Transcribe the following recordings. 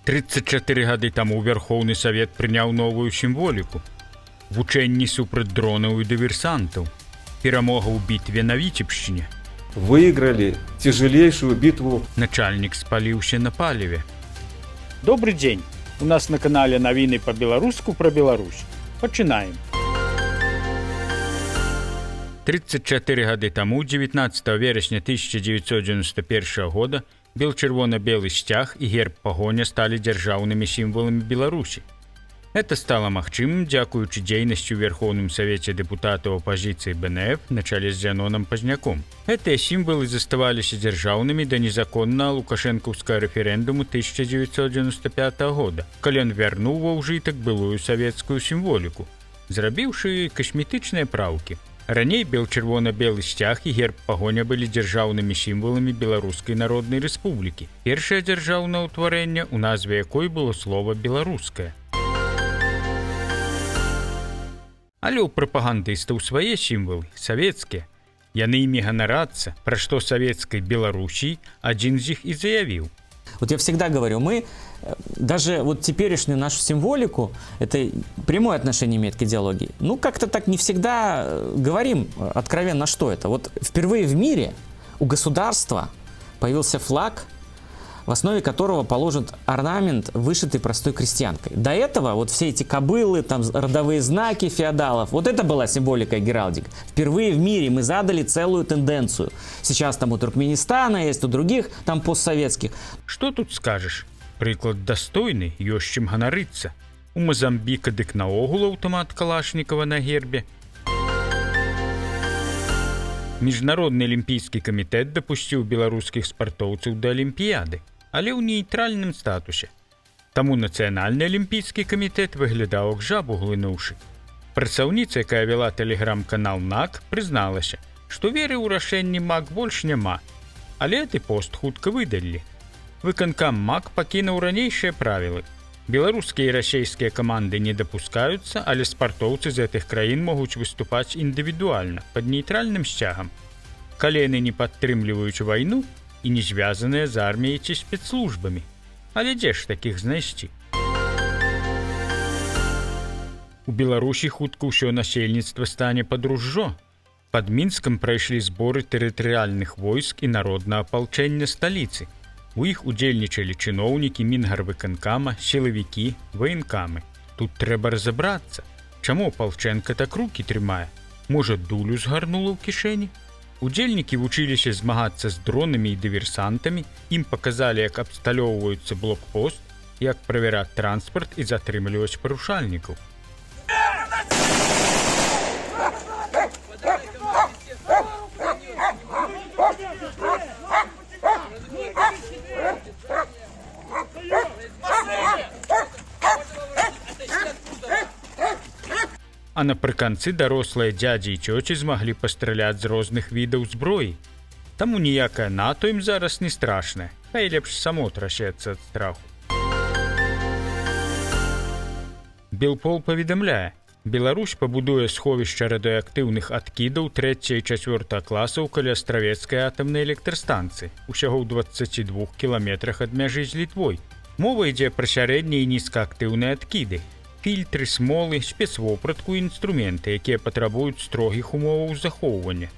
34 гады таму Верхоўны Савет прыняў новую сімволіку. Вучэнні супраць дронаў і дыверсантаў. Перамога ў бітве на Віцебшчыне. Выиграли тяжелейшую битву. Начальнік спаліўся на паліве. Добрый день. У нас на канале навіны по-беларуску про Беларусь. Пачынаем. 34 гады таму, 19 верасня 1991 года, бел-чырвона-белы сцяг і герб пагоня сталі дзяржаўнымі сімваламі Беларусі. Это стало магчымым дзякуючы дзейнасці ў Верхоўным Савеце дэпутатаў апазіцыі БНФ на чале з Зяноном Пазняком. Гэтыя сімвалы заставаліся дзяржаўнымі да незаконнага лукашэнкаўскага рэферэндуму 1995 года, калі ён вярнуў ва ўжытак былую савецкую сімволіку, зрабіўшы касметычныя праўкі. Раней бел-чырвона-белы сцяг і герб пагоня былі дзяржаўнымі сімваламі Беларускай Народнай Рэспублікі. Першае дзяржаўнае ўтварэнне, у назве якой было слова «беларускае». Але ў прапагандыстаў свае сімвалы, савецкія. Яны імі ганарацца, пра што савецкай Беларусі адзін з іх і заявіў. Вот я всегда говорю, мы даже вот теперешнюю нашу символику, это прямое отношение имеет к идеологии, ну как-то так не всегда говорим откровенно, что это. Вот впервые в мире у государства появился флаг, в основе которого положен орнамент, вышитый простой крестьянкой. До этого вот все эти кобылы, там родовые знаки феодалов, вот это была символика и геральдика. Впервые в мире мы задали целую тенденцию. Сейчас там у Туркменистана есть, у других там постсоветских. Што тут скажаш? Прыклад дастойны, ёсць чым ганарыцца. У Мазамбіка дык наогул аўтамат Калашнікава на гербе. Міжнародны алімпійскі камітэт дапусціў беларускіх спартоўцаў да алімпіяды, але ў нейтральным статусе. Таму нацыянальны алімпійскі камітэт выглядаў як жабу глынуўшы. Працаўніца, якая вела тэлеграм-канал НАК, прызналася, што веры ў рашэнні МАК больш няма, але гэты пост хутка выдалілі. Выканкам МАК пакінуў ранейшыя правілы. Беларускія і расейскія каманды не дапускаюцца, але спартоўцы з гэтых краін могуць выступаць індывідуальна, пад нейтральным сцягам. Калі яны не падтрымліваюць вайну і не звязаныя з арміяй ці спецслужбамі. Але дзе ж такіх знайсці? У Беларусі хутка ўсё насельніцтва стане пад ружжо. Пад Мінскам прайшлі зборы тэрытарыяльных войск і народнага апалчэння сталіцы. У іх удзельнічалі чыноўнікі Мінгарвыканкама, сілавікі, ваенкамы. Тут трэба разабрацца, чаму апалчэнка так рукі трымае? Можа, дулю згарнула ў кішэні? Удзельнікі вучыліся змагацца з дронамі і дыверсантамі, ім паказалі, як абсталёўваюцца блокпост, як правяраць транспарт і затрымліваць парушальнікаў. А напрыканцы дарослыя дзядзі і цёці змаглі пастраляць з розных відаў зброі. Таму ніякае НАТО ім зараз не страшнае, хай лепш само трасецца ад страху. Белпол паведамляе, Беларусь пабудуе сховішча радыеактыўных адкідаў 3 і 4 класаў каля Астравецкай атамнай электрастанцыі, усяго ў 22 кіламетрах ад мяжы з Літвой. Мова ідзе пра сярэднія і нізкаактыўныя адкіды. Фільтры, смолы, спецвопратку і інструменты, якія патрабуюць строгіх умоваў захоўвання.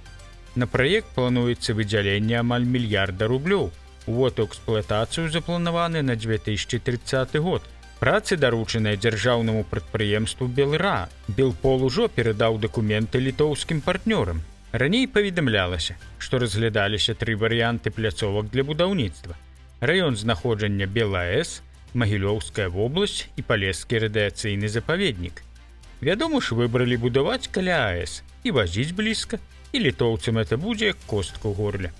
На праект плануецца выдзяленне амаль мільярда рублёў. Увод у эксплуатацыю запланаваны на 2030 год. Працы даручаныя дзяржаўнаму прадпрыемству «Белра». Белпол ужо перадаў дакументы літоўскім партнёрам. Раней паведамлялася, што разглядаліся 3 варыянты пляцовак для будаўніцтва. Раён знаходжання БелАЭС, Магілёўская вобласць і Палескі радыяцыйны запаведнік. Вядома ж, выбралі будаваць каля АЭС і вазіць блізка, і літоўцам это будзе як костка ў горле.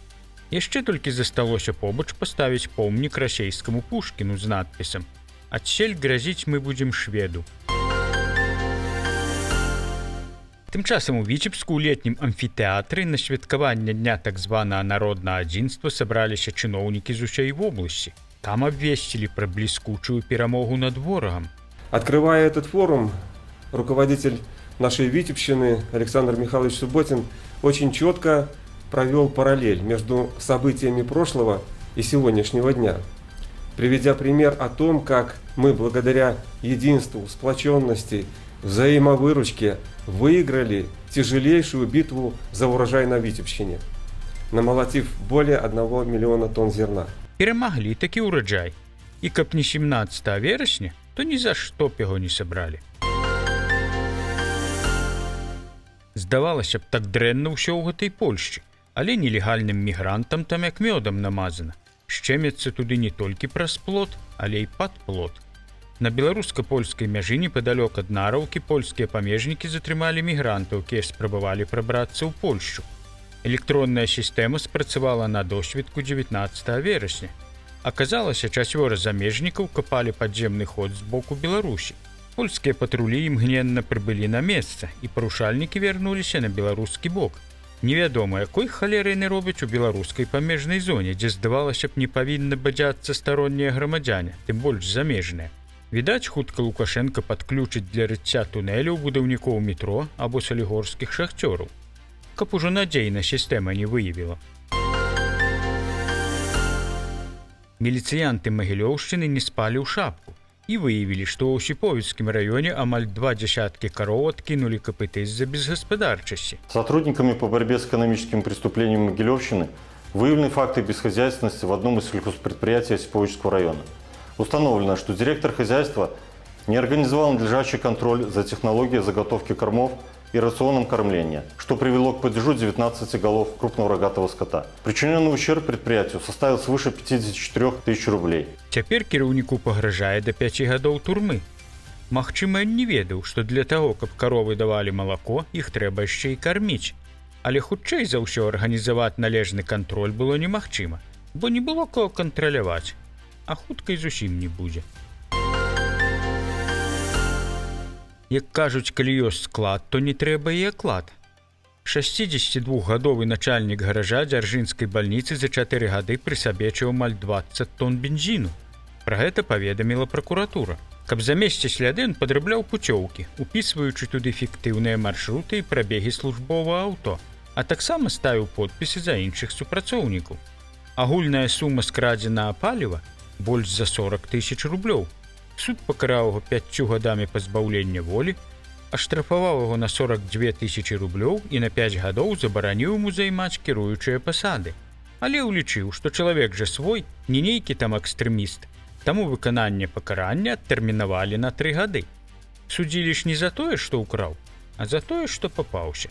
Яшчэ толькі засталося побач паставіць помнік расейскаму Пушкіну з надпісам «Адсель гразіць мы будзем шведу». Тым часам у Віцебску ў летнім амфітэатры на святкаванне дня так званага народнага адзінства сабраліся чыноўнікі з усёй вобласці. Там обвестили про блескучую перемогу над ворогом. Открывая этот форум, руководитель нашей Витебщины Александр Михайлович Субботин очень четко провел параллель между событиями прошлого и сегодняшнего дня. приведя пример о том, как мы благодаря единству, сплоченности, взаимовыручке выиграли тяжелейшую битву за урожай на Витебщине, намолотив более 1 миллиона тонн зерна. Перемогли такі ўраджай. І каб не 17 верасня, то ні за што б яго не сабралі. Здавалася б, так дрэнна ўсё ў гэтай Польшчы, але нелегальным мігрантам там як мёдам намазана. Шчэмяцца туды не толькі праз плот, але і пад плот. На беларуска-польскай мяжы непадалёк ад Нараўкі польскія памежнікі затрымалі мігрантаў, якія спрабавалі прабрацца ў Польшчу. Электронная сістэма спрацавала на досведку 19 верасня. Аказалася, 4 замежнікаў капалі падземны ход з боку Беларусі. Польскія патрулі імгненна прыбылі на месца, і парушальнікі вярнуліся на беларускі бок. Невядома, якой халеры яны робяць у беларускай памежнай зоне, дзе, здавалася б, не павінны бадзяцца староннія грамадзяне, тым больш замежныя. Відаць, хутка Лукашенка падключыць для рыцця тунэляў будаўнікоў метро або салігорскіх шахцёраў, каб ужо надзейна сістэма не выявіла. Міліцыянты Магілёўшчыны не спалі ў шапку і выявілі, што ў Осіповіцкім раёне амаль 20 кароў адкінулі капыты з-за безгаспадарчасці. Сотрудниками по борьбе с экономическими преступлениями Могилевщины выявлены факты бесхозяйственности в одном из сельхозпредприятий Осиповического района. Установлено, что директор хозяйства не организовал надлежащий контроль за технологией заготовки кормов и рационом кормления, что привело к падежу 19 голов крупного рогатого скота. Причиненный ущерб предприятию составил свыше 54 тысяч рублей. Цяпер кіраўніку пагражае да 5 гадоў турмы. Магчыма, ён не ведаў, што для таго, каб каровы давалі малако, іх трэба яшчэ і карміць. Але хутчэй за ўсё арганізаваць належны кантроль было немагчыма, бо не было кого кантраляваць, а хутка і зусім не будзе. Як кажуць, калі ёсць склад, то не трэба і аклад. 62-гадовы начальнік гаража Дзяржынскай бальніцы за 4 гады прысабечыў амаль 20 тонн бензіну. Пра гэта паведаміла пракуратура. Каб замесці сляды, ён падрабляў пуцёўкі, упісваючы туды фіктыўныя маршруты і прабегі службовага аўто, а таксама ставіў подпісы за іншых супрацоўнікаў. Агульная сума скрадзенага паліва больш за 40 тысяч рублёў. Суд пакараў яго 5 гадамі пазбаўлення волі, аштрафаваў яго на 42 тысячы рублёў і на 5 гадоў забараніў яму займаць кіруючыя пасады. Але ўлічыў, што чалавек жа свой, не нейкі там экстрэміст, таму выкананне пакарання адтэрмінавалі на 3 гады. Судзілі ж не за тое, што ўкраў, а за тое, што папаўся.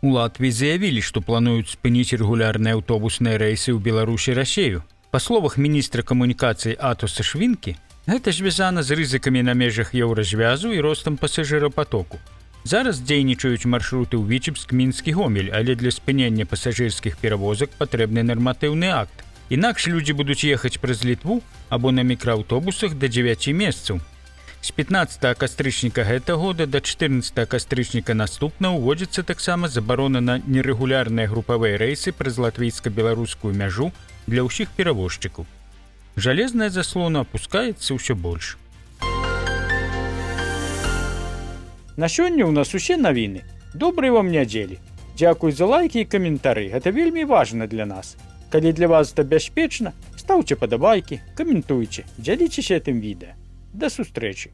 У Латвіі заявілі, што плануюць спыніць рэгулярныя аўтобусныя рэйсы ў Беларусі і Расею. Па словах міністра камунікацыі Атоса Швінкі, гэта звязана з рызыкамі на межах еўразвязу і ростам пасажырапатоку. Зараз дзейнічаюць маршруты ў Віцебск, Мінск і Гомель, але для спынення пасажырскіх перавозак патрэбны нарматыўны акт. Інакш людзі будуць ехаць праз Літву або на мікрааўтобусах да 9 месцаў. З 15 кастрычніка гэтага года да 14 кастрычніка наступна ўводзіцца таксама забарона на нерэгулярныя групавыя рэйсы праз латвійска-беларускую мяжу для ўсіх перавозчыкаў. Жалезная заслона апускаецца ўсё больш. На сёння ў нас усе навіны. Добрай вам нядзелі. Дзякуй за лайкі і каментары. Гэта вельмі важна для нас. Калі для вас это бяспечна, стаўце падабайкі, каментуйце, дзяліцеся гэтым відэа. До сустрэчы!